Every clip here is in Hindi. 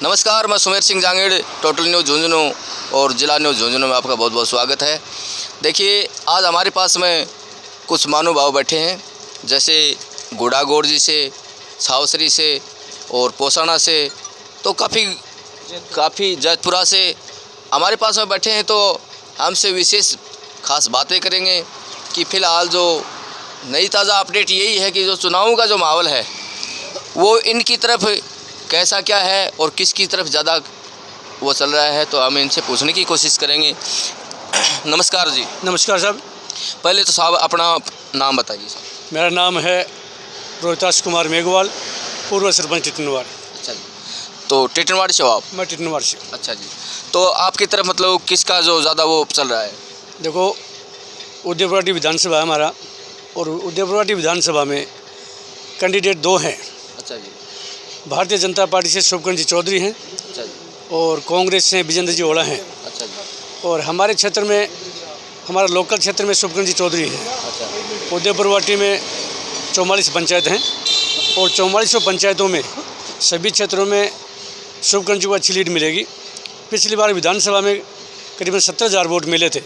नमस्कार, मैं सुमेर सिंह जांगेड़, टोटल न्यूज़ झुंझुनू और जिला न्यूज़ झुंझुनू में आपका बहुत बहुत स्वागत है। देखिए, आज हमारे पास में कुछ महानुभाव बैठे हैं, जैसे गुड़ागोड़ जी से, छावसरी से और पोसाना से, तो काफ़ी जैतपुरा से हमारे पास में बैठे हैं। तो हमसे विशेष खास बातें करेंगे कि फ़िलहाल जो नई ताज़ा अपडेट यही है कि जो चुनावों का जो माहौल है वो इनकी तरफ कैसा क्या है और किसकी तरफ ज़्यादा वो चल रहा है, तो हम इनसे पूछने की कोशिश करेंगे। नमस्कार जी। नमस्कार साहब। पहले तो साहब अपना नाम बताइए साहब। मेरा नाम है रोहिताश कुमार मेघवाल, पूर्व सरपंच टिटनवाड़। अच्छा जी, तो टिटनवाड़ से हो आप? मैं टिटनवाड़ से। अच्छा जी, तो आपकी तरफ मतलब किसका जो ज़्यादा वो चल रहा है? देखो, उदयपुर विधानसभा है हमारा, और उदयपुर विधानसभा में कैंडिडेट दो हैं। अच्छा जी। भारतीय जनता पार्टी से शुभकरण जी चौधरी हैं। अच्छा जी। और कांग्रेस से विजेंद्र जी ओड़ा हैं। अच्छा जी। और हमारे क्षेत्र में, हमारा लोकल क्षेत्र में शुभकरण जी चौधरी हैं। अच्छा। उदयपुर में 44 पंचायत हैं और 4400 पंचायतों में सभी क्षेत्रों में शुभकरण जी को अच्छी लीड मिलेगी। पिछली बार विधानसभा में करीबन 17,000 वोट मिले थे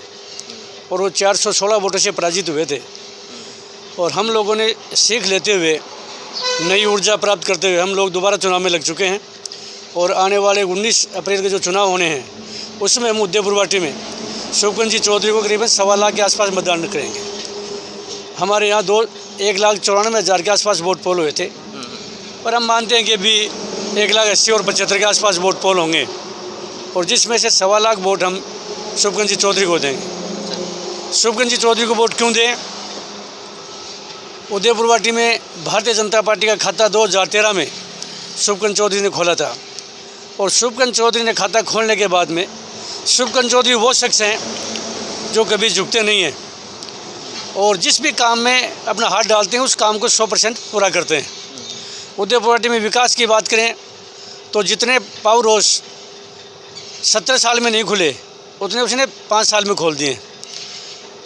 और वो 416 वोटों से पराजित हुए थे। और हम लोगों ने सीख लेते हुए, नई ऊर्जा प्राप्त करते हुए हम लोग दोबारा चुनाव में लग चुके हैं। और आने वाले 19 अप्रैल के जो चुनाव होने हैं उसमें हम उदयपुर वाटी में शुभकरण जी चौधरी को करीबन 1.25 लाख के आसपास मतदान करेंगे। हमारे यहाँ 1,94,000 के आसपास वोट पोल हुए थे, और हम मानते हैं कि अभी 1,80,000 और 75 के आसपास वोट पोल होंगे, और जिसमें से 1.25 लाख वोट हम शुभकरण जी चौधरी को देंगे। शुभकरण जी चौधरी को वोट क्यों दें? उदयपुर वाटी में भारतीय जनता पार्टी का खाता 2013 में शुभकरण चौधरी ने खोला था, और शुभकरण चौधरी ने खाता खोलने के बाद में शुभकरण चौधरी वो शख्स हैं जो कभी झुकते नहीं हैं, और जिस भी काम में अपना हाथ डालते हैं उस काम को 100% पूरा करते हैं। उदयपुर वाटी में विकास की बात करें तो जितने पावर हाउस 17 साल में नहीं खुले उतने उसने 5 साल में खोल दिए।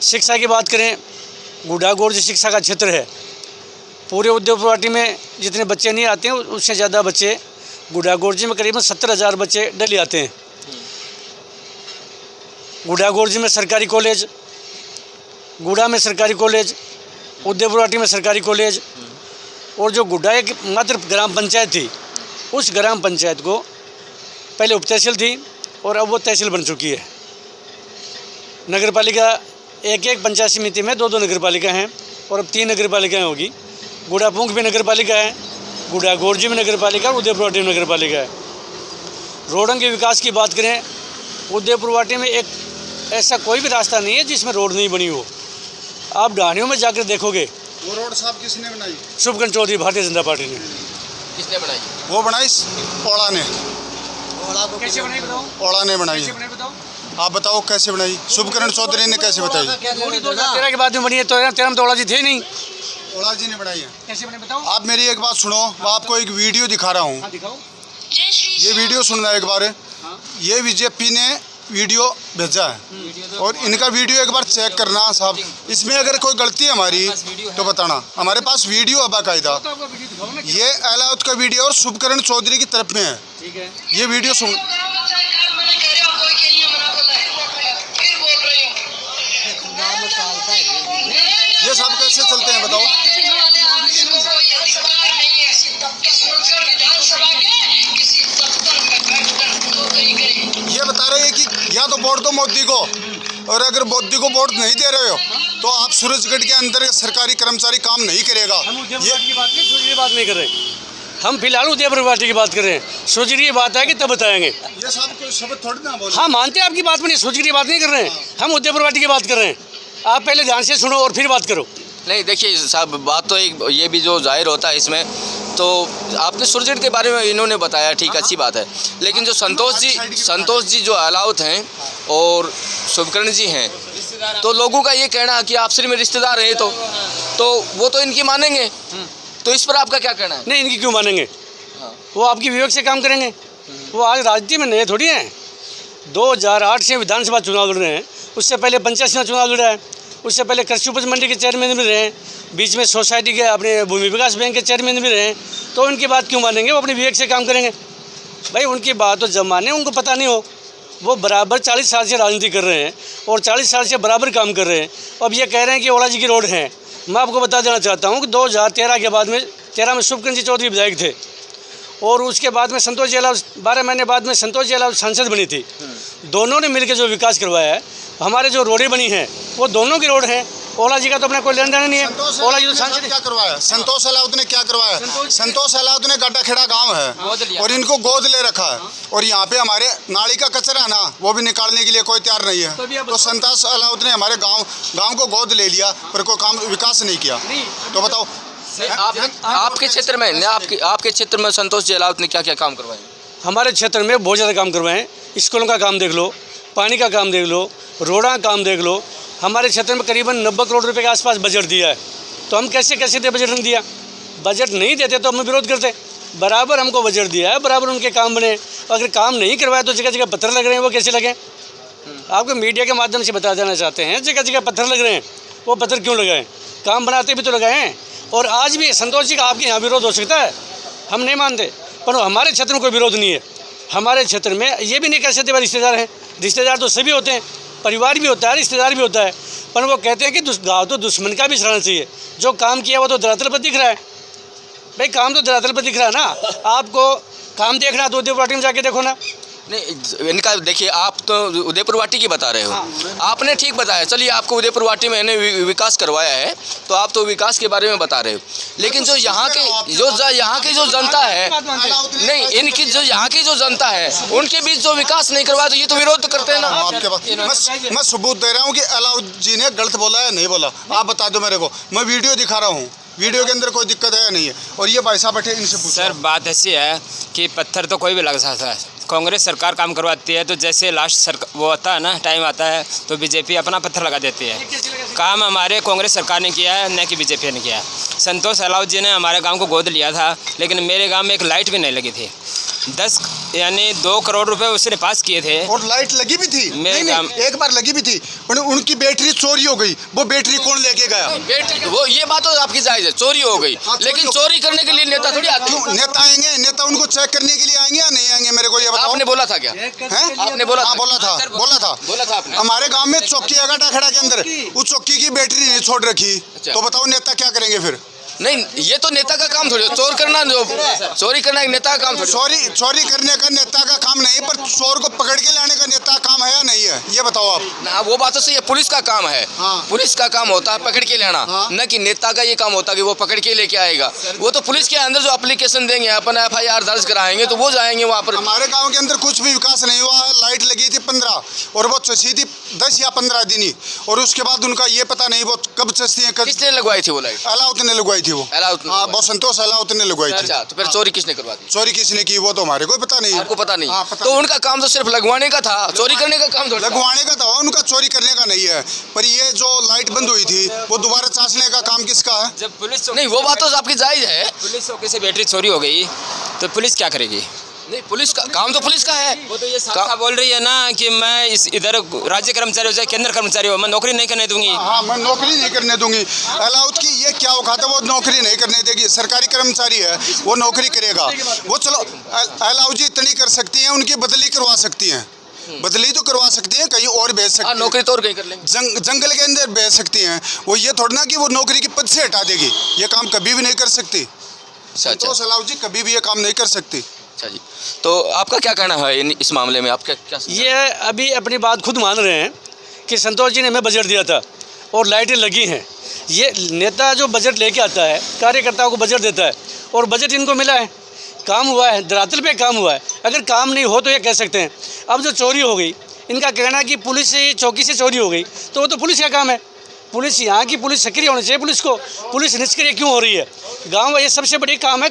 शिक्षा की बात करें, गुड़ागोड़ जी शिक्षा का क्षेत्र है। पूरे उदयपुर वाटी में जितने बच्चे नहीं आते हैं उससे ज़्यादा बच्चे गुड़ागोड़ जी में करीबन 70,000 बच्चे डेली आते हैं। गुड़ागोड़ जी में सरकारी कॉलेज, गुड़ा में सरकारी कॉलेज, उदयपुर वाटी में सरकारी कॉलेज, और जो गुड़ा एक मात्र ग्राम पंचायत थी उस ग्राम पंचायत को पहले उप तहसील थी और अब वो तहसील बन चुकी है। नगर पालिका एक पंचायत समिति में 2 नगर पालिका हैं, और अब 3 नगर पालिकाएँ होगी। गुड़ापुंख भी नगर पालिका है, गुड़ागोड़ जी में नगर पालिका, उदयपुर वाटी में नगर पालिका है। रोडों के विकास की बात करें, उदयपुर वाटी में एक ऐसा कोई भी रास्ता नहीं है जिसमें रोड नहीं बनी हो। आप ढाणियों में जाकर देखोगे। वो रोड साहब किसने बनाई? शुभकरण चौधरी, भारतीय जनता पार्टी ने। किसने बनाई? वो बनाई ओड़ा ने। कैसे बनाई बताओ? ओड़ा ने बनाई। बताओ, आप बताओ कैसे बनाई? शुभकरण चौधरी ने कैसे बताई? 2013 के बाद में बनी है। 13 में तो ओड़ा जी थे नहीं। ओड़ा जी ने बनाई है। कैसे बने बताओ? आप मेरी एक बात सुनो, मैं आपको एक वीडियो दिखा रहा हूँ। दिखाओ। ये वीडियो सुनना एक बार। ये बीजेपी ने वीडियो भेजा है, और इनका वीडियो एक बार चेक करना साहब। इसमें अगर कोई गलती है हमारी तो बताना। हमारे पास वीडियो है बाकायदा। ये अलाउद का वीडियो और शुभकरण चौधरी की तरफ में है। ये वीडियो सुन। ये सब कैसे चलते हैं बताओ? ये बता रहे हैं कि या तो वोट दो मोदी को, और अगर मोदी को वोट नहीं दे रहे हो तो आप सूरजगढ़ के अंदर सरकारी कर्मचारी काम नहीं करेगा। ये बात नहीं कर रहे, हम फिलहाल उदयपुर वाटी की बात कर रहे हैं। सोचरी की बात है कि तब बताएंगे। ये सब कोई शब्द थोड़ी ना बोले। हाँ, मानते हैं आपकी बात में, नहीं सोचरी की बात नहीं कर रहे हैं, हम उदयपुर वाटी की बात कर रहे हैं। आप पहले ध्यान से सुनो और फिर बात करो। नहीं, देखिए साहब, बात तो एक ये भी जो जाहिर होता है इसमें, तो आपने सूरजगढ़ के बारे में इन्होंने बताया, ठीक, अच्छी बात है। लेकिन जो संतोष जी जो अलाउत हैं और शुभकरण जी हैं, तो लोगों का ये कहना है कि आपसे में रिश्तेदार हैं, तो वो तो इनकी मानेंगे। तो इस पर आपका क्या कहना है? नहीं, इनकी क्यों मानेंगे? वो आपकी विवेक से काम करेंगे। वो आज राजनीति में नए थोड़ी हैं। 2008 से विधानसभा चुनाव लड़ रहे हैं, उससे पहले पंचायत चुनाव लड़ा है, उससे पहले कृषि उपज मंडी के चेयरमैन भी रहे हैं, बीच में सोसाइटी के अपने भूमि विकास बैंक के चेयरमैन भी रहे हैं। तो उनकी बात क्यों मानेंगे? वो अपने विवेक से काम करेंगे। भाई उनकी बात तो जमाने उनको पता नहीं हो, वो बराबर 40 साल से राजनीति कर रहे हैं और 40 साल से बराबर काम कर रहे हैं। अब ये कह रहे हैं कि ओला जी की रोड है। मैं आपको बता देना चाहता हूँ कि 2013 के बाद में 13 में शुभकरण जी चौधरी विधायक थे और उसके बाद में संतोष जी अहलावत 12 महीने बाद में संतोष जी अहलावत सांसद बनी थी। दोनों ने मिलकर जो विकास करवाया है, हमारे जो रोडें बनी हैं वो दोनों की रोड हैं। ओला जी का तो अपना कोई लेन देन नहीं है। ओला जी तो सांसद क्या करवाया? संतोष अहलावत ने क्या करवाया? संतोष अहलावत ने गड्ढा खेड़ा गांव है और इनको गोद ले रखा है और यहाँ पे हमारे नाली का कचरा है ना, वो भी निकालने के लिए कोई तैयार नहीं है। तो संतोष अहलावत ने हमारे गांव को गोद ले लिया पर कोई काम विकास नहीं किया। तो बताओ आपके क्षेत्र में आपके क्षेत्र में संतोष जी अहलावत ने क्या क्या काम करवाए? हमारे क्षेत्र में बहुत ज़्यादा काम करवाए हैं। स्कूलों का काम देख लो, पानी का काम देख लो, रोडों का काम देख लो। हमारे क्षेत्र में करीबन 90 करोड़ रुपए के आसपास बजट दिया है। तो हम कैसे दे? बजट नहीं दिया, बजट नहीं देते तो हम विरोध करते। बराबर हमको बजट दिया है, बराबर उनके काम बने। अगर काम नहीं करवाया तो जगह जगह पत्थर लग रहे हैं, वो कैसे लगे? आपको मीडिया के माध्यम से बता देना चाहते हैं, जगह जगह पत्थर लग रहे हैं, वो पत्थर क्यों लगाएं? काम बनाते भी तो लगाए हैं। और आज भी संतोष जी का आपके यहाँ विरोध हो सकता है, हम नहीं मानते, पर हमारे क्षेत्र में कोई विरोध नहीं है। हमारे क्षेत्र में ये भी नहीं कह सकते रिश्तेदार हैं, रिश्तेदार तो सभी होते हैं, परिवार भी होता है, रिश्तेदार भी होता है। पर वो कहते हैं कि गाँव तो दुश्मन का भी सराहना चाहिए। जो काम किया वो तो धरातल पर दिख रहा है। भाई काम तो धरातल पर दिख रहा है ना। आपको काम देखना तो उदयपुर वाटी में जाके देखो ना। नहीं, इनका देखिए, आप तो उदयपुर वाटी की बता रहे हो। आपने ठीक बताया, चलिए आपको उदयपुर वाटी में इन्हें विकास करवाया है तो आप तो विकास के बारे में बता रहे हो। लेकिन जो यहाँ की जो जनता है, नहीं, इनकी जो यहाँ की जो जनता है उनके बीच जो विकास नहीं करवाया तो ये तो विरोध तो करते हैं ना। आपके पास मैं सबूत दे रहा हूँ कि अहलावत जी ने गलत बोला है, नहीं बोला। आप बता दो मेरे को, मैं वीडियो दिखा रहा हूँ, वीडियो के अंदर कोई दिक्कत है नहीं है। और ये भाई साहब बैठे, इनसे पूछो। सर बात ऐसी है कि पत्थर तो कोई भी लग सकता है। कांग्रेस सरकार काम करवाती है तो जैसे लास्ट वो आता है ना, टाइम आता है तो बीजेपी अपना पत्थर लगा देती है। काम हमारे कांग्रेस सरकार ने किया है, न कि बीजेपी ने किया है। संतोष अहलावत जी ने हमारे गांव को गोद लिया था, लेकिन मेरे गांव में एक लाइट भी नहीं लगी थी। 2 करोड़ रुपए उसने पास किए थे। और लाइट लगी भी थी? नहीं, एक बार लगी भी थी, उनकी बैटरी चोरी हो गई। वो बैटरी कौन लेके गया? वो ये बात तो आपकी जायज़ है, चोरी हो गई, लेकिन चोरी करने के लिए नेता थोड़ी आते हैं। नेता आएंगे, नेता उनको चेक करने के लिए आएंगे या नहीं आएंगे? मेरे को ये बताओ। आपने बोला था क्या? आपने बोला था? बोला था आपने। हमारे गांव में चौकी है गड्ढा के अंदर, उस चौकी की बैटरी नहीं छोड़ रखी। तो बताओ नेता क्या करेंगे फिर? नहीं, ये तो नेता का काम थोड़ी है। चोर करना, जो चोरी करना एक नेता का काम थोड़ी। चोरी करने का नेता का काम नहीं, पर चोर को पकड़ के लाने का नेता का काम है या नहीं है? ये बताओ आप ना। वो बात तो सही है, पुलिस का काम है। पुलिस का काम होता है पकड़ के लाना, न कि नेता का ये काम होता है कि वो पकड़ के लेके आएगा। वो तो पुलिस के अंदर जो एप्लीकेशन देंगे, अपन FIR दर्ज कराएंगे तो वो जाएंगे वहाँ पर। हमारे गाँव के अंदर कुछ भी विकास नहीं हुआ है। लाइट लगी थी 15 और वो चसी थी 10 या 15 दिन ही, और उसके बाद उनका ये पता नहीं वो कब चसती है। किसने लगवाई थी वो लाइट? अहलावत ने लगवाई थी। वो वो संतोष अहलावत ने लगवाई थी। अच्छा, तो फिर चोरी किसने करवा दी? चोरी किसने की वो तो हमारे को पता नहीं है। आपको पता नहीं? तो उनका काम तो सिर्फ लगवाने का था, चोरी करने का काम लगवाने का था, उनका चोरी करने का नहीं है। पर ये जो लाइट बंद हुई थी वो दोबारा चाचने का काम किसका है? जब पुलिस नहीं, वो बात तो आपकी जायज़ है। पुलिस चौकी से बैटरी चोरी हो गई तो पुलिस क्या करेगी? नहीं, पुलिस का काम तो पुलिस का है। वो तो ये साफ बोल रही है ना कि मैं इधर राज्य कर्मचारी हो चाहे केंद्र कर्मचारी हो, मैं नौकरी नहीं करने दूंगी। हाँ, मैं नौकरी नहीं करने दूंगी। अहलावत की ये क्या औकात है? वो नौकरी नहीं करने देगी। सरकारी कर्मचारी है, वो नौकरी करेगा। वो चलो अहलावत जी इतनी कर सकती हैं, उनकी बदली करवा सकती हैं, बदली तो करवा सकती हैं, कहीं और भेज सकती हैं। नौकरी तो और कहीं कर लेंगे, जंगल के अंदर भेज सकती हैं। वो ये थोड़ा ना कि वो नौकरी की पद से हटा देगी। ये काम कभी भी नहीं कर सकती। संतोष अहलावत जी कभी भी ये काम नहीं कर सकती। अच्छा जी, तो आपका क्या कहना है इस मामले में? आप क्या ये अभी अपनी बात खुद मान रहे हैं कि संतोष जी ने हमें बजट दिया था और लाइटें लगी हैं। ये नेता जो बजट लेके आता है, कार्यकर्ताओं को बजट देता है और बजट इनको मिला है, काम हुआ है, धरातल पे काम हुआ है। अगर काम नहीं हो तो ये कह सकते हैं। अब जो चोरी हो गई, इनका कहना कि पुलिस से चौकी से चोरी हो गई, तो वो तो पुलिस का काम है। पुलिस, यहाँ की पुलिस सक्रिय होनी चाहिए। पुलिस को, पुलिस निष्क्रिय क्यों हो रही है? गाँव, ये सबसे बड़ी काम है,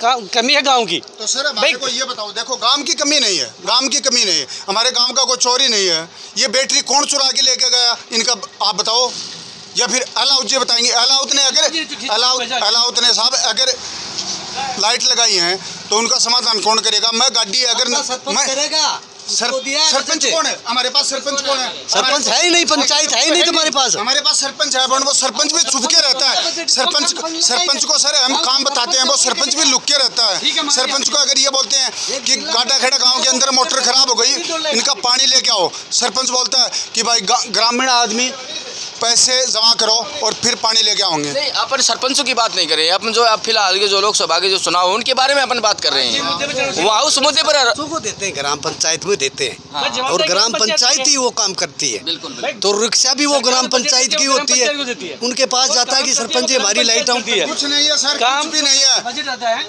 कमी है गांव की। तो सर भाई को ये बताओ, देखो गांव की कमी नहीं है, गांव की कमी नहीं है, हमारे गांव का कोई चोरी नहीं है। ये बैटरी कौन चुरा के लेके गया इनका, आप बताओ, या फिर अहलावत जी बताएंगे? अहलावत ने साहब अगर लाइट लगाई हैं तो उनका समाधान कौन करेगा? मैं गाड़ी अगर मैं सरपंच कौन है हमारे पास? सरपंच कौन है? सरपंच है ही नहीं, पंचायत है ही नहीं तुम्हारे पास। हमारे पास सरपंच है, वो सरपंच भी छुप के रहता है। सरपंच को सर हम काम बताते हैं, वो सरपंच भी लुक के रहता है। सरपंच को अगर ये बोलते हैं कि गाटाखेड़ा गांव के अंदर मोटर खराब हो गई, इनका पानी लेके आओ, सरपंच बोलता है कि भाई ग्रामीण आदमी पैसे जमा करो और फिर पानी लेके आओगे। नहीं, अपन सरपंचों की बात नहीं कर रहे हैं, अपन जो अब फिलहाल के जो लोकसभा के जो चुनाव है उनके बारे में अपन बात कर रहे हैं। वहाँ उस मुद्दे पर को देते हैं, ग्राम पंचायत में देते हैं और ग्राम पंचायत ही वो काम करती है। बिल्कुल तो रिक्शा भी वो ग्राम पंचायत की होती है, उनके पास जाता है कि सरपंच जी हमारी लाइट होती है। कुछ नहीं है सर, कुछ भी नहीं है।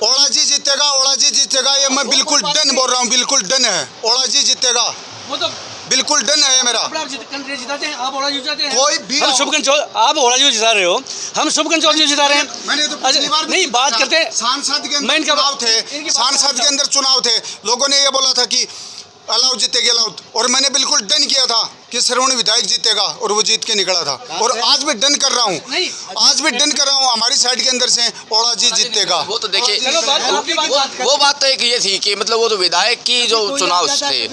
ओला जी जीतेगा, ओला जी जीतेगा, ये मैं बिल्कुल डन बोल रहा हूँ, बिल्कुल डन है। ओला जी जीतेगा, वो तो बिल्कुल डन है मेरा। जिताते हैं, आप ओला जी जिताते हैं। कोई भी हम शुभकन चौधरी, आप ओला जी जिता रहे हो, हम शुभकन चौधरी जिता रहे हैं। मैंने तो पिछली बार नहीं बात करते हैं, सांसद के मैं अंदर इनका चुनाव थे, सांसद के अंदर चुनाव थे, लोगों ने ये बोला था कि अलाउ जीतेगा अलाउ, और मैंने बिल्कुल डन किया था कि श्रवण विधायक जीतेगा और वो जीत के निकला था। और आज भी डन कर रहा हूँ, आज भी डन कर रहा हूँ, हमारी साइड के अंदर से ओला जी जीतेगा। वो तो देखिए, चलो वो बात तो एक ये थी कि मतलब वो तो विधायक की जो चुनाव थे,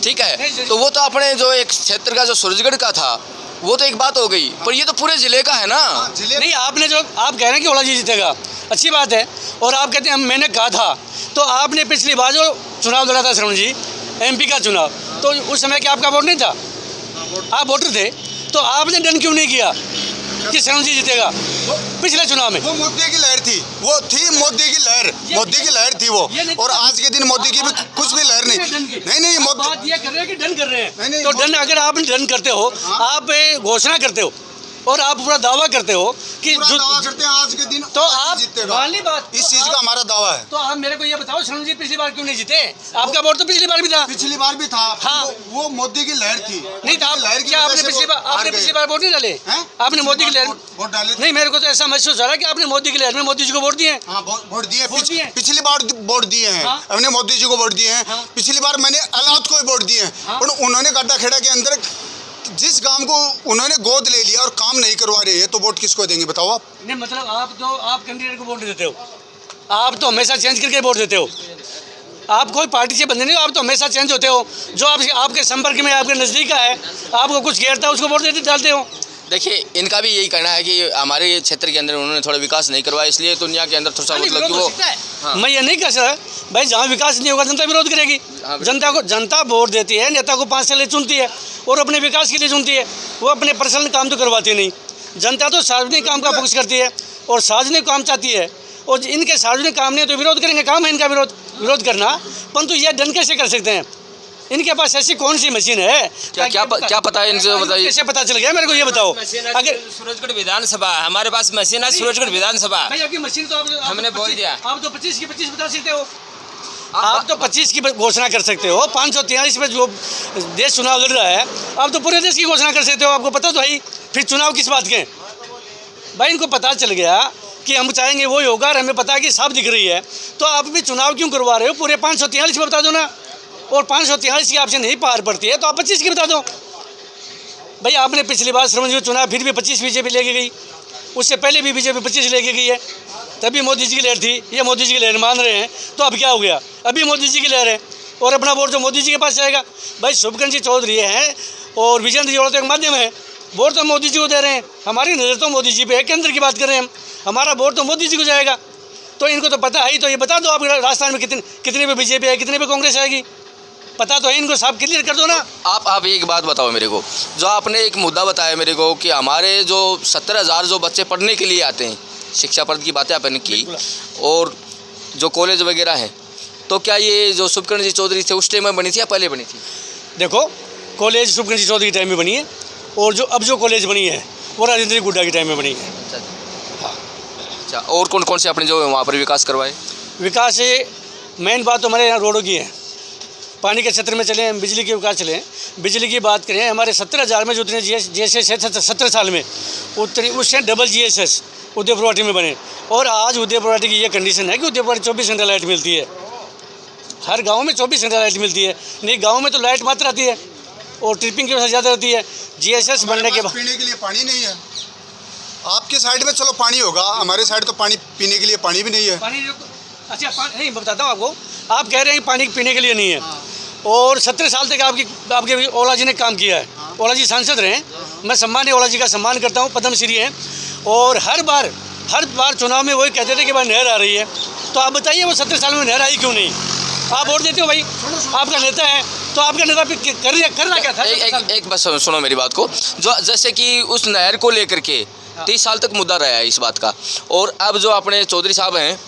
ठीक है, तो वो तो अपने जो एक क्षेत्र का जो सूरजगढ़ का था वो तो एक बात हो गई, पर ये तो पूरे जिले का है ना। नहीं, आपने जो आप कह रहे हैं कि ओला जी जीतेगा, अच्छी बात है, और आप कहते हैं मैंने कहा था, तो आपने पिछली बार जो चुनाव लड़ा था श्रवण जी, एमपी का चुनाव, तो उस समय क्या आपका वोट नहीं था? आप वोटर थे, तो आपने डन क्यों नहीं किया कि श्रवण जी जीतेगा पिछले चुनाव में? वो मोदी की लहर थी, वो थी मोदी की लहर, मोदी की लहर थी वो, और आज के दिन मोदी की भी कुछ भी लहर नहीं। नहीं बात ये कर रहे हैं कि डन कर रहे हैं, नहीं, तो डन अगर आप डन करते हो, आप घोषणा करते हो और आप पूरा दावा करते हो कि दावा करते हैं आज के दिन तो आप जीतेगा, वाली बात, इस चीज का हमारा दावा है। तो आप मेरे को ये बताओ, श्रवण जी पिछली बार क्यों नहीं जीते? आपका वोट तो पिछली बार भी था। पिछली बार भी था, हाँ। वो मोदी की लहर थी। नहीं तो आप क्या आपने पिछली बार वोट नहीं डाले? आपने मोदी की लहर वोट डाले? नहीं, मेरे को तो ऐसा महसूस हो रहा है कि आपने मोदी की लहर में मोदी जी को वोट दिए। हाँ, वोट दिए, पिछली बार वोट दिए हैं, हमने मोदी जी को वोट दिए हैं। पिछली बार मैंने अलाउद को वोट दिए हैं, और उन्होंने गाटाखेड़ा के अंदर जिस गांव को उन्होंने गोद ले लिया और काम नहीं करवा रहे हैं, तो वोट किसको देंगे बताओ आप? नहीं, मतलब आप कैंडिडेट को वोट देते हो, आप तो हमेशा चेंज करके वोट देते हो, आप कोई पार्टी से बंधे नहीं हो, आप तो हमेशा चेंज होते हो। जो आपके संपर्क में, आपके नज़दीक का है, आपको कुछ घेरता है, उसको वोट देते डालते हो। देखिए, इनका भी यही कहना है कि हमारे क्षेत्र के अंदर उन्होंने थोड़ा विकास नहीं करवाया, इसलिए दुनिया के अंदर थोड़ा सा मतलब कि वो, हाँ। मैं ये नहीं कह सकता भाई, जहाँ विकास नहीं होगा जनता विरोध करेगी। जनता वोट देती है, नेता को 5 साल चुनती है और अपने विकास के लिए चुनती है, वो अपने पर्सनल काम तो करवाती नहीं। जनता तो सार्वजनिक काम का फोकस करती है और सार्वजनिक काम चाहती है, और इनके सार्वजनिक काम नहीं तो विरोध करेंगे, काम है इनका विरोध करना, परंतु ये डन कैसे कर सकते हैं? इनके पास ऐसी कौन सी मशीन है? क्या पता है इनसे, बताइए कैसे पता चल गया मेरे को ये बताओ। अगर सूरजगढ़ विधानसभा, हमारे पास मशीन है सूरजगढ़ विधानसभा, भाई आपकी मशीन तो हमने बोल दिया। आप तो 25 की 25 बता सकते हो, आप तो 25 की घोषणा कर सकते हो। 543 में जो देश चुनाव लड़ रहा है, आप तो पूरे देश की घोषणा कर सकते हो, आपको पता तो है। फिर चुनाव किस बात के? भाई इनको पता चल गया कि हम चाहेंगे वही होगा, और हमें पता है कि साफ दिख रही है, तो आप भी चुनाव क्यों करवा रहे हो? पूरे 543 में बता दो ना, और 543 की आपसे नहीं पार पड़ती है तो आप 25 की बता दो। भाई आपने पिछली बार श्रवण जी चुना, फिर भी 25 बीजेपी लेके गई, उससे पहले भी बीजेपी 25 लेके गई है, तभी मोदी जी की लहर थी। ये मोदी जी की लहर मान रहे हैं, तो अब क्या हो गया? अभी मोदी जी की लहर है और अपना वोट तो मोदी जी के पास जाएगा। भाई शुभकरण जी चौधरी हैं और विजेंद्र जी तो एक माध्यम है, वोट तो मोदी जी को दे रहे हैं, हमारी नज़र तो मोदी जी पे है, केंद्र की बात कर रहे हैं हम, हमारा वोट तो मोदी जी को जाएगा। तो इनको तो पता है ही, तो ये बता दो आप राजस्थान में कितने पे बीजेपी है, कितने पे कांग्रेस आएगी, पता तो है इनको, सब क्लियर कर दो ना। आप एक बात बताओ मेरे को, जो आपने एक मुद्दा बताया मेरे को कि हमारे जो 17,000 जो बच्चे पढ़ने के लिए आते हैं, शिक्षा पद की बातें आपने की, और जो कॉलेज वगैरह हैं, तो क्या ये जो शुभकरण जी चौधरी थे उस टाइम में बनी थी या पहले बनी थी? देखो, कॉलेज शुभकरण जी चौधरी के टाइम में बनी है, और जो अब जो कॉलेज बनी है वो राजेंद्र गुड्डा के टाइम में बनी है। अच्छा, और कौन कौन से आपने जो वहाँ पर विकास करवाए? विकास मेन बात तो हमारे यहाँ रोडों की है, पानी के क्षेत्र में चले, बिजली के विकास चले। बिजली की बात करें, हमारे 17,000 में जो उतने GSS है 17 साल में, उतनी उससे डबल GSS उदयपुर में बने, और आज उदयपुर की ये कंडीशन है कि उदयपुर 24 घंटा लाइट मिलती है, हर गांव में 24 घंटा लाइट मिलती है। नहीं, गांव में तो लाइट मात्र आती है और ट्रिपिंग की वजह से ज़्यादा रहती है। GSS बनने के बाद पीने के लिए पानी नहीं है। आपके साइड में चलो पानी होगा, हमारे साइड तो पानी पीने के लिए पानी भी नहीं है। पानी अच्छा नहीं, मैं बताता हूँ आपको, आप कह रहे हैं कि पानी पीने के लिए नहीं है, और 17 साल तक आपके ओला जी ने काम किया है। ओला जी सांसद रहे हैं, मैं सम्मान्य ओला जी का सम्मान करता हूँ, पद्मश्री हैं। और हर बार चुनाव में वही कहते थे कि भाई नहर आ रही है। तो आप बताइए वो 17 साल में नहर आई क्यों नहीं? आप वोट देते हो भाई, आपका नेता है, तो आपका नेता करना क्या था? एक बस सुनो मेरी बात को। जो जैसे कि उस नहर को लेकर के 30 साल तक मुद्दा रहा है इस बात का, और अब जो अपने चौधरी साहब हैं,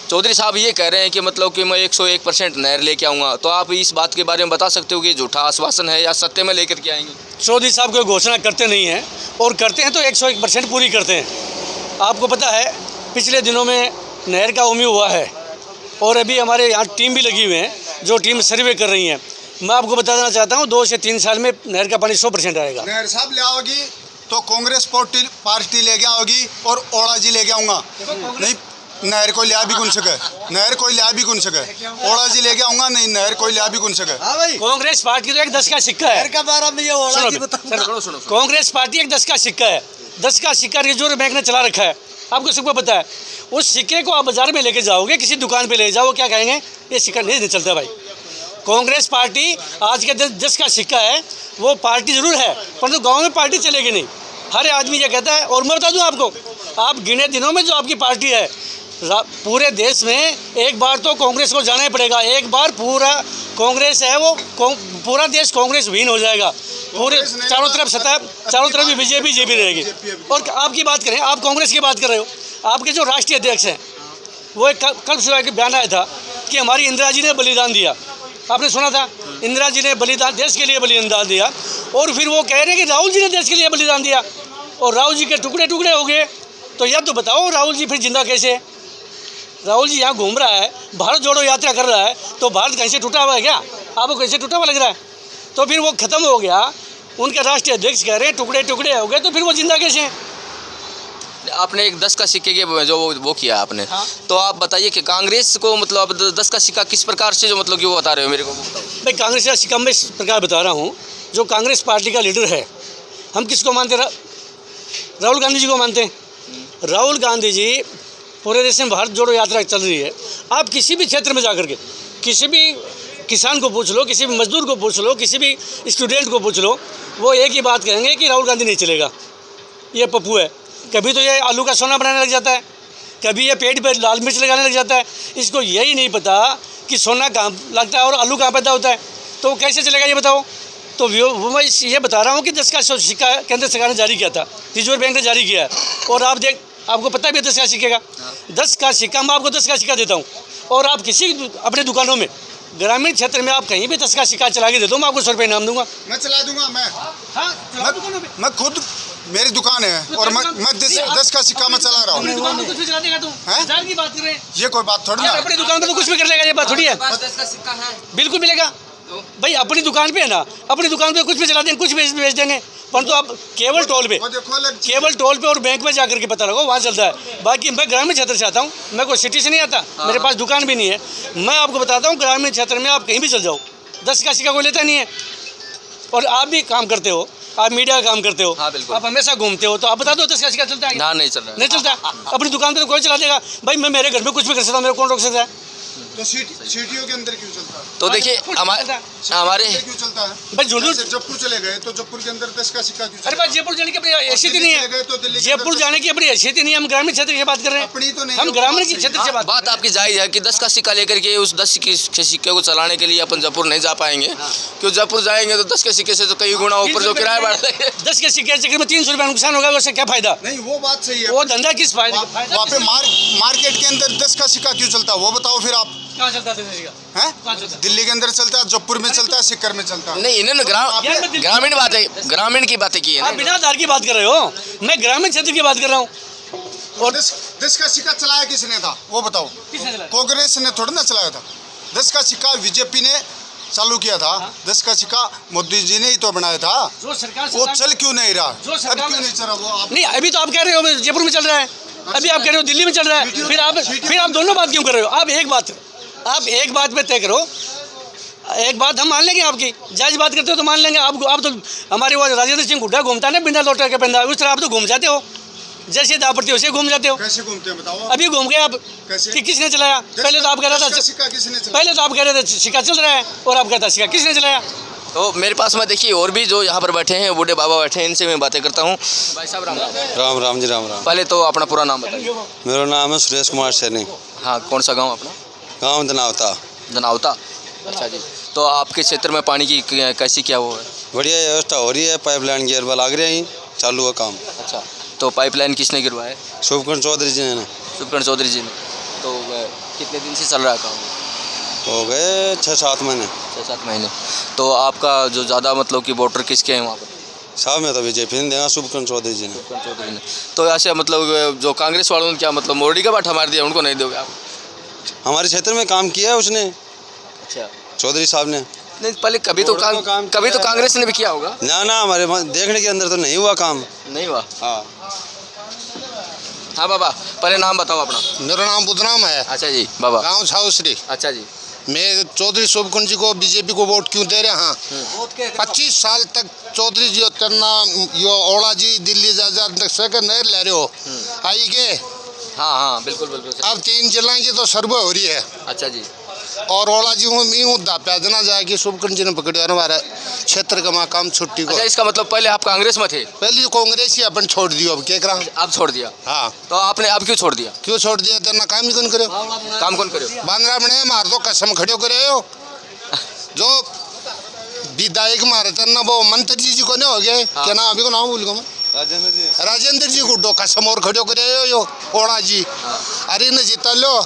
चौधरी साहब ये कह रहे हैं कि मतलब कि मैं 101% नहर लेके आऊँगा। तो आप इस बात के बारे में बता सकते हो कि झूठा आश्वासन है या सत्य में लेकर के आएंगे? चौधरी साहब कोई घोषणा करते नहीं हैं, और करते हैं तो 101% पूरी करते हैं। आपको पता है पिछले दिनों में नहर का उम्मीद हुआ है, और अभी हमारे यहाँ टीम भी लगी हुई है जो टीम सर्वे कर रही हैं। मैं आपको बताना चाहता हूँ 2 से 3 साल में नहर का पानी 100% आएगा। नहर साहब ले आओगी तो कांग्रेस पार्टी ले गया होगी और ओला जी ले गया आऊँगा। नहीं, नहर कोई लिया भी कौन सके, नहर कोई लिया भी कौन सके, ओला जी ले गया आऊँगा। नहीं, नहर कोई लिया भी कौन सके। कांग्रेस पार्टी तो एक 10 का सिक्का है। सुनो। कांग्रेस पार्टी एक 10 का सिक्का है। 10 का सिक्का रिजर्व बैंक ने चला रखा है, आपको सबको पता है। उस सिक्के को आप बाजार में लेके जाओगे, किसी दुकान पे ले जाओ, क्या कहेंगे? ये सिक्का नहीं चलता भाई। कांग्रेस पार्टी आज के 10 का सिक्का है, वो पार्टी जरूर है, परंतु गांव में पार्टी चलेगी नहीं। हर आदमी ये कहता है। और मैं बता दूं आपको, आप गिने दिनों में जो आपकी पार्टी है, पूरे देश में एक बार तो कांग्रेस को जाना ही पड़ेगा। एक बार पूरा कांग्रेस है, वो पूरा देश कांग्रेस विहीन हो जाएगा। पूरे चारों तरफ भी बीजेपी रहेगी। और आपकी बात करें, आप कांग्रेस की बात कर रहे हो, आपके जो राष्ट्रीय अध्यक्ष हैं वो कल सुबह के बयान आया था कि हमारी इंदिरा जी ने बलिदान दिया। आपने सुना था? इंदिरा जी ने बलिदान, देश के लिए बलिदान दिया। और फिर वो कह रहे हैं कि राहुल जी ने देश के लिए बलिदान दिया, और राहुल जी के टुकड़े टुकड़े हो गए। तो यह तो बताओ राहुल जी फिर जिंदा कैसे है? राहुल जी यहाँ घूम रहा है, भारत जोड़ो यात्रा कर रहा है, तो भारत कहीं से टूटा हुआ है क्या? आपको कैसे टूटा हुआ लग रहा है? तो फिर वो ख़त्म हो गया, उनके राष्ट्रीय अध्यक्ष कह रहे हैं टुकड़े टुकड़े हो गए, तो फिर वो जिंदा कैसे हैं? आपने एक 10 का सिक्के के जो वो किया आपने, हाँ? तो आप बताइए कि कांग्रेस को मतलब 10 का सिक्का किस प्रकार से जो मतलब कि वो बता रहे हो मेरे को? भाई कांग्रेस का सिक्का मैं इस प्रकार बता रहा हूँ, जो कांग्रेस पार्टी का लीडर है, हम किसको मानते हैं? राहुल गांधी जी को मानते हैं। राहुल गांधी जी पूरे देश में भारत जोड़ो यात्रा चल रही है। आप किसी भी क्षेत्र में जाकर के किसी भी किसान को पूछ लो, किसी भी मजदूर को पूछ लो, किसी भी स्टूडेंट को पूछ लो, वो एक ही बात कहेंगे कि राहुल गांधी नहीं चलेगा, ये पप्पू है। कभी तो ये आलू का सोना बनाने लग जाता है, कभी ये पेट पे लाल मिर्च लगाने लग जाता है। इसको यही नहीं पता कि सोना कहाँ लगता है और आलू कहाँ पैदा होता है, तो कैसे चलेगा ये बताओ? तो वो मैं ये बता रहा हूँ कि 10 का सिक्का केंद्र सरकार ने जारी किया था, रिजर्व बैंक ने जारी किया है। और आपको पता भी है 10 का सिक्के का, 10 का सिक्का, मैं आपको 10 का सिक्का देता हूँ। और आप किसी अपने दुकानों में, ग्रामीण क्षेत्र में आप कहीं भी 10 का सिक्का चला के दे दो, मैं आपको 100 रुपये इनाम दूंगा। मैं चला दूंगा। हाँ, मैं खुद, मेरी दुकान है और मैं 10 का सिक्का मैं चला रहा हूँ। कुछ भी चला देगा तुम? हजार की बात कर रहे हैं, ये कोई बात थोड़ी ना। अपनी दुकान पर तो कुछ भी कर लेगा, ये बात थोड़ी है। 10 का सिक्का है, बिल्कुल मिलेगा भाई, अपनी दुकान पे है ना, अपनी दुकान पे कुछ भी चला देंगे, कुछ भी बेच देंगे, परंतु आप केवल टोल पे और बैंक में जाकर के पता लगाओ, वहाँ चलता है। बाकी मैं ग्रामीण क्षेत्र से आता हूँ, मैं कोई सिटी से नहीं आता, मेरे पास दुकान भी नहीं है। मैं आपको बताता हूँ, ग्रामीण क्षेत्र में आप कहीं भी चल जाओ, 10 का सिक्का कोई लेता नहीं है। और आप भी काम करते हो, आप मीडिया का काम करते हो, हाँ, बिल्कुल। आप हमेशा घूमते हो, तो आप बता दो 10 का सिक्का चलता है? ना, नहीं चल रहा है। नहीं चलता। अपनी दुकान पे तो कोई चला देगा भाई, मैं मेरे घर में कुछ भी कर सकता हूँ, मेरे कौन रोक सकता है? तो सिटियों के अंदर क्यों चलता है? तो देखिए हमारे क्यों चलता है भाई? झुंझुनू जयपुर चले गए तो जयपुर के अंदर 10 का सिक्का क्यों? अरे भाई, जयपुर जाने की अपनी हैसियत ही नहीं है, जयपुर जाने की अपनी हैसियत ही नहीं है। हम ग्रामीण क्षेत्र की बात कर रहे हैं, अपनी तो नहीं, हम ग्रामीण के क्षेत्र से बात आपकी जायज़ है कि 10 का सिक्का लेकर के उस 10 के सिक्के को चलाने के लिए अपन जयपुर नहीं जा पाएंगे, क्योंकि जयपुर जाएंगे तो 10 के सिक्के से तो कई गुना ऊपर जो किराया बढ़ जाएगा। 10 के सिक्के चक्कर में 300 रुपये नुकसान होगा, उससे क्या फायदा? नहीं, वो बात सही है। वो धंधा किस फायदा? वहाँ पे मार्केट के अंदर 10 का सिक्का क्यों चलता है वो बताओ फिर आप। कहाँ चलता है? दिल्ली के अंदर चलता है, जयपुर में चलता है, सीकर में चलता है। नहीं, इन्होंने ग्रामीण बातें, ग्रामीण की बातें की है। आप बिना आधार की बात कर रहे हो, मैं ग्रामीण क्षेत्र की बात कर रहा हूँ। और 10 का सिक्का चलाया किसने था वो बताओ? कांग्रेस ने थोड़ा ना चलाया था। 10 का सिक्का बीजेपी ने चालू किया था। 10 का सिक्का मोदी जी ने ही तो बनाया था। जो सरकार वो चल क्यों नहीं रहा? अब क्यों नहीं चल रहा वो? नहीं, अभी तो आप कह रहे हो जयपुर में चल रहा है, अभी आप कह रहे हो दिल्ली में चल रहा है, फिर आप दोनों बात क्यों कर रहे हो? आप एक बात पे तय करो, एक बात हम मान लेंगे, आपकी जायज बात करते हो तो मान लेंगे। आप तो हमारे वो राजेंद्र सिंह हुड्डा घूमता है ना बिना लौटा के बंदा, उस तरह आप तो घूम जाते हो। जैसे दाव पड़ती है वैसे घूम जाते हो। कैसे घूमते हैं बताओ? अभी घूम गए आप कैसे? कि किसने चलाया? पहले तो आप कह रहे थे सिक्का किसने चलाया? पहले तो आप कह रहे थे सिक्का चल रहा है और आप कहता सिक्का किसने चलाया? तो मेरे पास में देखिए और भी जो यहाँ पर बैठे हैं बूढ़े बाबा बैठे हैं, इनसे मैं बातें करता हूँ। भाई साहब राम राम। राम राम जी राम राम। पहले तो अपना पूरा नाम बताइए। मेरा नाम है सुरेश कुमार सैनी। हाँ, कौन सा गांव अपना? गांव दनावता। जनावता। अच्छा जी। तो आपके क्षेत्र में पानी की कैसी क्या वो है? बढ़िया व्यवस्था हो रही है, पाइपलाइन गियर वाला लग रहे हैं, चालू है काम। अच्छा, तो पाइपलाइन किसने गिरवाया? शुभकर्ण चौधरी जी ने। शुभकर्ण चौधरी जी ने। तो कितने दिन से चल रहा है काम? हो गए 6-7 महीने। 6-7 महीने। तो आपका जो ज़्यादा मतलब कि वोटर किसके हैं वहाँ पर? साहब में तो बीजेपी ने देगा, शुभकर्ण चौधरी जी ने। शुभकर्ण चौधरी ने। तो ऐसे मतलब जो कांग्रेस वालों ने क्या मतलब मोदी का बाठा मार दिया, उनको नहीं दोगे आप? हमारे क्षेत्र में काम किया है उसने, अच्छा। चौधरी साहब ने। नहीं, पहले कभी तो कांग्रेस ने भी किया होगा। ना हमारे देखने के अंदर तो नहीं हुआ काम। नहीं हुआ। हाँ हाँ बाबा, पहले नाम बताओ अपना। मेरा नाम बुधराम है। अच्छा जी बाबा। गाँव छाउसरी। अच्छा जी। मैं चौधरी शुभकर्ण जी को बीजेपी को वोट क्यों दे रहे हैं? 25 साल तक चौधरी जी तेरना यो ओला जी दिल्ली जा नहीं ले रहे हो आई के। हाँ बिल्कुल बिल्कुल। अब 3 जिला की तो सर्वे हो रही है। अच्छा जी। और ओला जी हूँ दाप्याजना जाएगी शुभकर्ण जी ने पकड़े हमारे क्षेत्र का काम छुट्टी को। अच्छा, इसका मतलब पहले आप कांग्रेस में थे? पहले कांग्रेस ही अपन छोड़ दियो, अब क्या करा? आप छोड़ दिया? हाँ। तो आपने अब क्यों छोड़ दिया? क्यों छोड़ दिया? तेरा काम ही कौन करे? काम कौन करे? बांद्रा बने मार दो कसम खड़े करे हो जो विधायक मारे तेना वो मंत्री जी को नहीं हो गए। क्या नाम अभी को नाम भूल गया मैं? राजेंद्र जी गुड्डो कसम और खड़े करे हो ओला जी। अरे न जीता लो,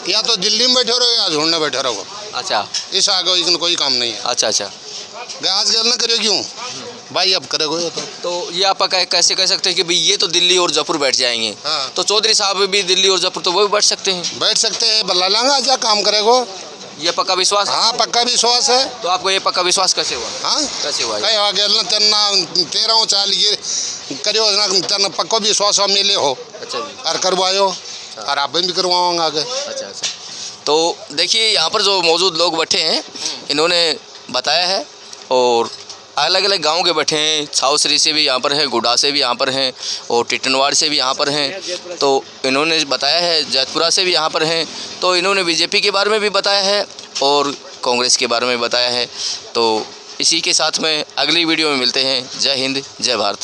या तो दिल्ली में बैठे रहो या झूठने बैठे रहो। अच्छा। इस आगे इसमें कोई काम नहीं है। अच्छा। गैस गल ना करे क्यों भाई, अब करेगो तो ये आप कैसे कह सकते हैं कि भाई ये तो दिल्ली और जयपुर बैठ जाएंगे? हाँ। तो चौधरी साहब भी दिल्ली और जयपुर तो वो भी बैठ सकते हैं? बैठ सकते हैं, बल्ला लांगा जा काम करेगो। ये पक्का विश्वास? हाँ पक्का विश्वास है। तो आपको ये पक्का विश्वास कैसे हुआ? हाँ कैसे हुआ? कई आगे ना तेना 13 चाल गिर करियो ना तेना पक्का विश्वास मिले हो। अच्छा जी। और करवायो और आप भी करवाऊंगा आगे। अच्छा। तो देखिए यहाँ पर जो मौजूद लोग बैठे हैं इन्होंने बताया है, और अलग अलग गांव के बैठे हैं। छाउसरी से भी यहाँ पर हैं, गुडा से भी यहाँ पर हैं, और टिटनवाड़ से भी यहाँ पर हैं। तो इन्होंने बताया है, जैतपुरा से भी यहाँ पर हैं। तो इन्होंने बीजेपी के बारे में भी बताया है और कांग्रेस के बारे में बताया है। तो इसी के साथ में अगली वीडियो में मिलते हैं। जय हिंद, जय भारत।